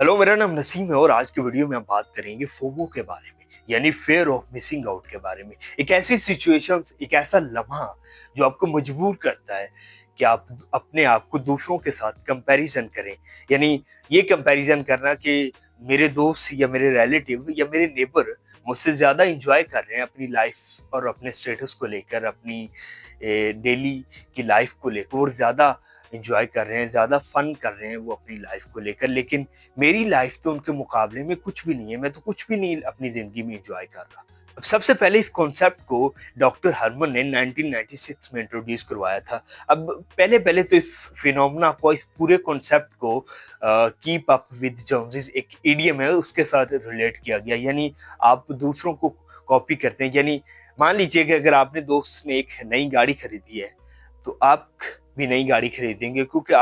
Hello, मेरा नाम नसीम है और आज की वीडियो में हम बात करेंगे फोमो के बारे में, यानी फियर ऑफ मिसिंग आउट के बारे में। एक ऐसी सिचुएशंस, एक ऐसा लम्हा जो आपको मजबूर करता है कि आप अपने आप को दूसरों के साथ कंपैरिजन करें। यानी ये कंपैरिजन करना कि मेरे दोस्त या मेरे रिलेटिव या मेरे नेबर मुझसे ज़्यादा एंजॉय कर रहे हैं अपनी लाइफ और अपने स्टेटस को लेकर, अपनी डेली की लाइफ को लेकर, और ज़्यादा एंजॉय कर रहे हैं, ज़्यादा फन कर रहे हैं वो अपनी लाइफ को लेकर। लेकिन मेरी लाइफ तो उनके मुकाबले में कुछ भी नहीं है, मैं तो कुछ भी नहीं अपनी ज़िंदगी में एन्जॉय कर रहा। अब सबसे पहले इस कॉन्सेप्ट को डॉक्टर हर्मन ने 1996 में इंट्रोड्यूस करवाया था। अब पहले-पहले तो इस फिनोमेना को, इस पूरे कॉन्सेप्ट को कीप अप विद जोनेस एक इडियम है, उसके साथ रिलेट किया गया। यानी आप दूसरों को कॉपी करते हैं। यानी मान लीजिए कि अगर आपने दोस्त ने एक नई गाड़ी खरीदी है, तो आप भी नई गाड़ी खरीदेंगे क्योंकि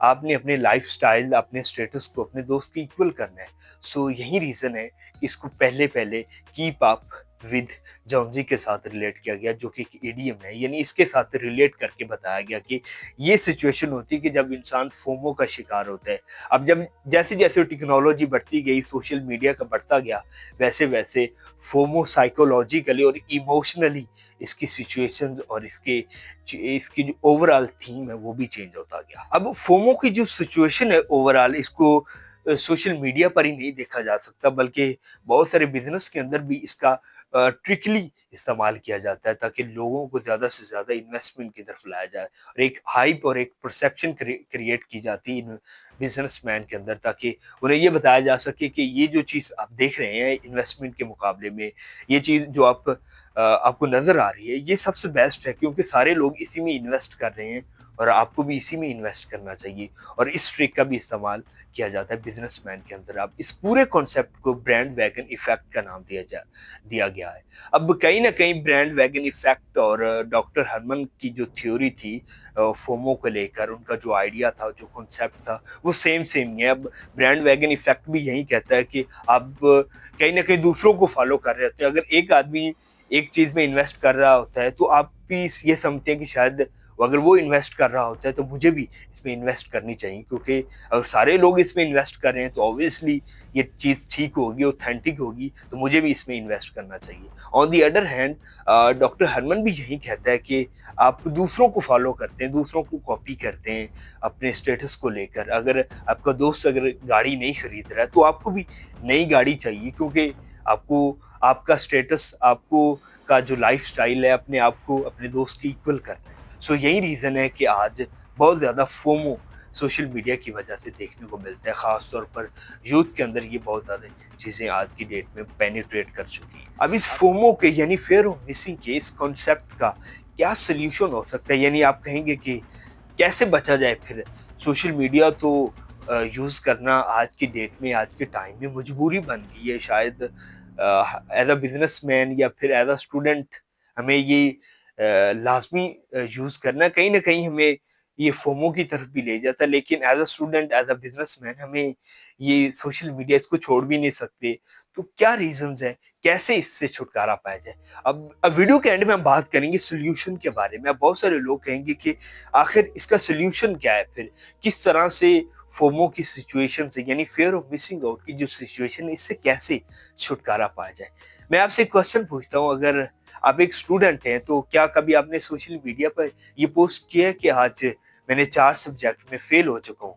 आपने अपने लाइफ़स्टाइल, अपने स्टेटस को अपने दोस्त के इक्वल करना है। सो यही रीज़न है कि इसको पहले-पहले कीप अप विद जॉनज़ी के साथ रिलेट किया गया, जो कि एक इडियम है। यानी इसके साथ रिलेट करके बताया गया कि ये सिचुएशन होती है कि जब इंसान फोमो का शिकार होता है। अब जब जैसे-जैसे टेक्नोलॉजी बढ़ती गई, सोशल मीडिया का बढ़ता गया, वैसे-वैसे फोमो साइकोलॉजिकली और इमोशनली इसकी सिचुएशन और इसकी जो ओवरऑल थीम है वो भी चेंज होता गया। अब फोमो की जो सिचुएशन है ओवरऑल, इसको सोशल मीडिया पर ही नहीं देखा जा सकता, बल्कि बहुत सारे बिजनेस के अंदर भी इसका ट्रिकली इस्तेमाल किया जाता है, ताकि लोगों को ज़्यादा से ज़्यादा इन्वेस्टमेंट की तरफ लाया जाए और एक हाइप और एक परसेप्शन क्रिएट की जाती है इन बिजनेसमैन के अंदर, ताकि उन्हें ये बताया जा सके कि ये जो चीज़ आप देख रहे हैं इन्वेस्टमेंट के मुकाबले में, ये चीज़ जो आपको नज़र आ रही है, ये सबसे बेस्ट है, क्योंकि सारे लोग इसी में इन्वेस्ट कर रहे हैं और आपको भी इसी में इन्वेस्ट करना चाहिए। और इस ट्रिक का भी इस्तेमाल किया जाता है बिजनेसमैन के अंदर। अब इस पूरे कॉन्सेप्ट को ब्रांड वैगन इफेक्ट का नाम दिया गया है। अब कहीं न कहीं ब्रांड वैगन इफेक्ट और डॉक्टर हरमन की जो थ्योरी थी फोमो को लेकर, उनका जो आइडिया था, जो कॉन्सेप्ट था, वो सेम ही है। अब ब्रांड वैगन इफेक्ट भी यही कहता है कि आप कहीं न कहीं दूसरों को फॉलो कर रहे होते हैं। अगर एक आदमी एक चीज़ में इन्वेस्ट कर रहा होता है, तो आप भी ये समझते हैं कि शायद अगर वो इन्वेस्ट कर रहा होता है, तो मुझे भी इसमें इन्वेस्ट करनी चाहिए, क्योंकि अगर सारे लोग इसमें इन्वेस्ट कर रहे हैं, तो ऑब्वियसली ये चीज़ ठीक होगी, ऑथेंटिक होगी, तो मुझे भी इसमें इन्वेस्ट करना चाहिए। On the other hand doctor Harman भी यही कहता है कि आप दूसरों को फॉलो करते हैं, दूसरों को कॉपी करते हैं अपने स्टेटस को लेकर। अगर आपका दोस्त अगर गाड़ी नहीं खरीद रहा है, तो आपको भी नई गाड़ी चाहिए, क्योंकि आपको आपका स्टेटस, आपको का जो लाइफ़स्टाइल है, अपने आप को अपने दोस्त के इक्वल करना है। सो यही रीज़न है कि आज बहुत ज़्यादा फोमो सोशल मीडिया की वजह से देखने को मिलता है। ख़ास तौर पर यूथ के अंदर ये बहुत ज़्यादा चीज़ें आज की डेट में पेनिट्रेट कर चुकी हैं। अब इस फोमो के, यानी फ़ियर ऑफ मिसिंग के, इस कॉन्सेप्ट का क्या सॉल्यूशन हो सकता है? यानी आप कहेंगे कि कैसे बचा जाए फिर? सोशल मीडिया तो यूज़ करना आज की डेट में, आज के टाइम में मजबूरी बन गई है। शायद एज़ अ बिज़नेसमैन या फिर एज़ अ स्टूडेंट हमें ये लाज़मी यूज़ करना, कहीं न कहीं हमें ये फोमो की तरफ भी ले जाता है। लेकिन as a student, as a businessman हमें ये सोशल मीडिया, इसको छोड़ भी नहीं सकते। तो क्या रीज़न्स हैं? कैसे इससे छुटकारा पाया जाए? अब वीडियो के एंड में हम बात करेंगे सॉल्यूशन के बारे में। अब बहुत सारे लोग कहेंगे कि आखिर इसका सॉल्यूशन क्या है फिर? किस तरह से फोमो की सिचुएशन से, यानी फ़ियर ऑफ मिसिंग आउट की जो सिचुएशन है, इससे कैसे छुटकारा पाया जाए? मैं आपसे एक क्वेश्चन पूछता हूँ, अगर आप एक स्टूडेंट हैं, तो क्या कभी आपने सोशल मीडिया पर ये पोस्ट किया है कि आज मैंने 4 सब्जेक्ट में फ़ेल हो चुका हूँ?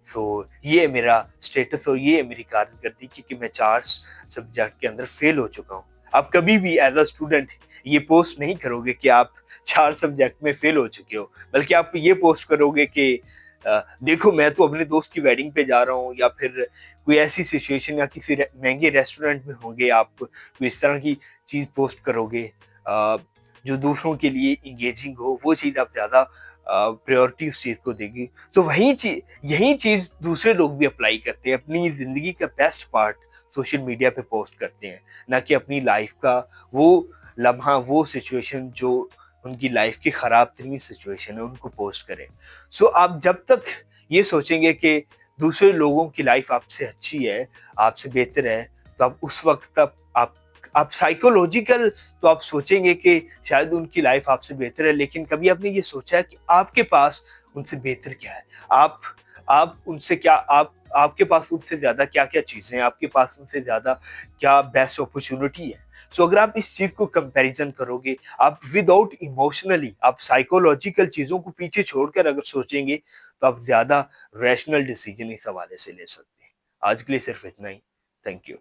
सो ये है मेरा स्टेटस और ये है मेरी कारकर्दगी कि मैं 4 सब्जेक्ट के अंदर फ़ेल हो चुका हूँ। आप कभी भी एज़ अ स्टूडेंट ये पोस्ट नहीं करोगे कि आप 4 सब्जेक्ट में फ़ेल हो चुके हो, बल्कि आप ये पोस्ट करोगे कि देखो मैं तो अपने दोस्त की वेडिंग पे जा रहा हूँ, या फिर कोई ऐसी सिचुएशन, या किसी महंगे रेस्टोरेंट में होंगे आप, तो इस तरह की चीज़ पोस्ट करोगे जो दूसरों के लिए इंगेजिंग हो, वो चीज़ आप ज़्यादा प्रायोरिटी उस चीज़ को देगी। तो यही चीज़ दूसरे लोग भी अप्लाई करते हैं, अपनी ज़िंदगी का बेस्ट पार्ट सोशल मीडिया पे पोस्ट करते हैं, ना कि अपनी लाइफ का वो लम्हा, वो सिचुएशन जो उनकी लाइफ की खराब तरीन सिचुएशन है, उनको पोस्ट करें। सो आप जब तक ये सोचेंगे कि दूसरे लोगों की लाइफ आपसे अच्छी है, आपसे बेहतर है, तो आप उस वक़्त तक आप साइकोलॉजिकल तो आप सोचेंगे कि शायद उनकी लाइफ आपसे बेहतर है, लेकिन कभी आपने ये सोचा है कि आपके पास उनसे बेहतर क्या है? आप उनसे क्या आप आपके पास उनसे ज़्यादा क्या-क्या चीज़ें हैं, आपके पास उनसे ज़्यादा क्या बेस्ट अपॉर्च्युनिटी है। सो अगर आप इस चीज़ को कंपैरिज़न करोगे, आप विदाउट इमोशनली, आप साइकोलॉजिकल चीज़ों को पीछे छोड़कर अगर सोचेंगे, तो आप ज़्यादा रैशनल डिसीज़न इस हवाले से ले सकते हैं। आज के लिए सिर्फ इतना ही। Thank you.